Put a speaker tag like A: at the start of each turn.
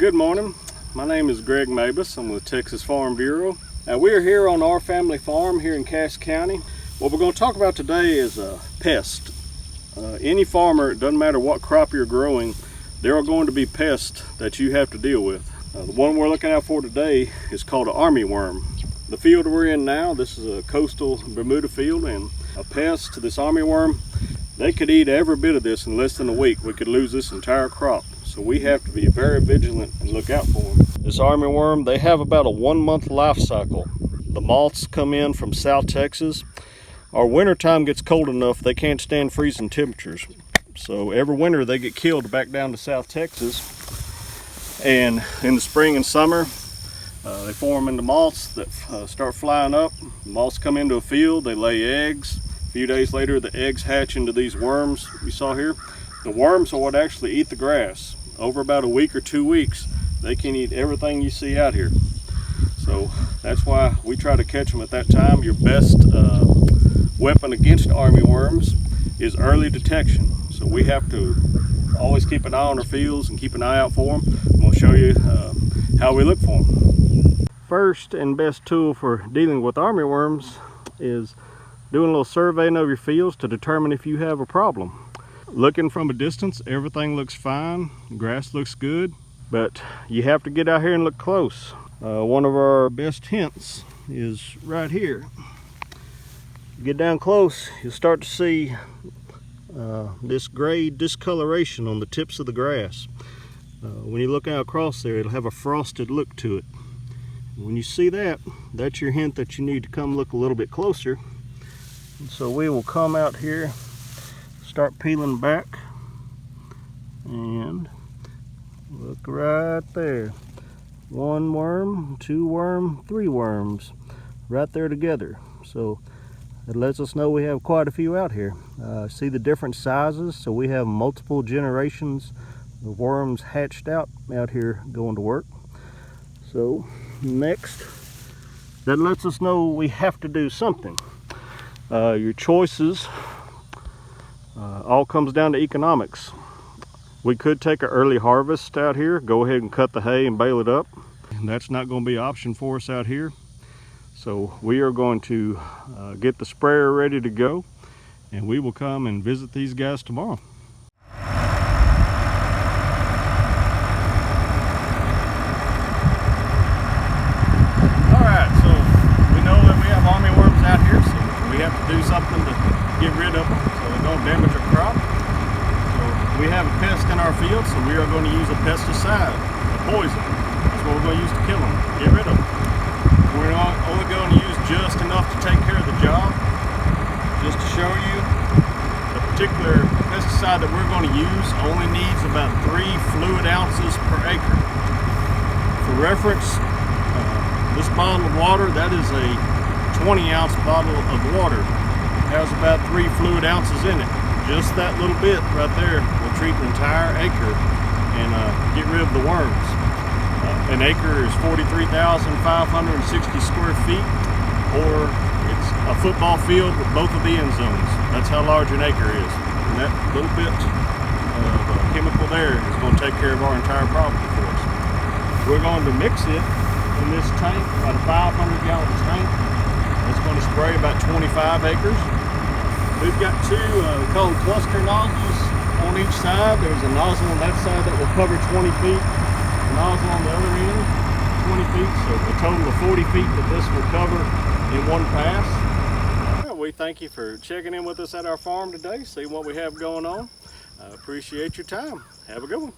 A: Good morning. My name is Greg Mabus. I'm with Texas Farm Bureau. We are here on our family farm here in Cass County. What we're going to talk about today is pests. Any farmer, it doesn't matter what crop you're growing, there are going to be pests that you have to deal with. The one we're looking out for today is called an armyworm. The field we're in now, this is a coastal Bermuda field, and a pest, this armyworm, they could eat every bit of this in less than a week. We could lose this entire crop. So we have to be very vigilant and look out for them. This armyworm, they have about a 1-month life cycle. The moths come in from South Texas. Our winter time gets cold enough they can't stand freezing temperatures. So every winter they get killed back down to South Texas. And in the spring and summer, they form into moths that start flying up. The moths come into a field, they lay eggs. A few days later, the eggs hatch into these worms we saw here. The worms are what actually eat the grass. Over about a week or 2 weeks, they can eat everything you see out here. So that's why we try to catch them at that time. Your best weapon against armyworms is early detection. So we have to always keep an eye on our fields and keep an eye out for them. We'll show you how we look for them. First and best tool for dealing with armyworms is doing a little surveying of your fields to determine if you have a problem. Looking from a distance, everything looks fine, grass looks good, but you have to get out here and look close. One of our best hints is right here. Get down close, you'll start to see this gray discoloration on the tips of the grass. When you look out across there, it'll have a frosted look to it. When you see that, that's your hint that you need to come look a little bit closer. And so we will come out here, start peeling back, and look right there. 1 worm, 2 worm, 3 worms right there together. So it lets us know we have quite a few out here. See the different sizes, so we have multiple generations of worms hatched out here going to work. So next, that lets us know we have to do something. Your choices all comes down to economics. We could take an early harvest out here, go ahead and cut the hay and bale it up. And that's not going to be an option for us out here. So we are going to get the sprayer ready to go, and we will come and visit these guys tomorrow. Alright, so we know that we have armyworms out here, so we have to do something to get rid of them so they don't damage our crop. So we have a pest in our field, so we are going to use a pesticide, a poison. That's what we're going to use to kill them, get rid of them. We're only going to use just enough to take care of the job. Just to show you, the particular pesticide that we're going to use only needs about 3 fluid ounces per acre. For reference, this bottle of water, that is a 20-ounce bottle of water. It has about 3 fluid ounces in it. Just that little bit right there will treat an entire acre and get rid of the worms. An acre is 43,560 square feet, or it's a football field with both of the end zones. That's how large an acre is. And that little bit of chemical there is going to take care of our entire problem for us. We're going to mix it in this tank, about a 500-gallon tank. It's going to spray about 25 acres. We've got 2, we call them cluster nozzles on each side. There's a nozzle on that side that will cover 20 feet. A nozzle on the other end, 20 feet. So a total of 40 feet that this will cover in one pass. Well, we thank you for checking in with us at our farm today, see what we have going on. I appreciate your time. Have a good one.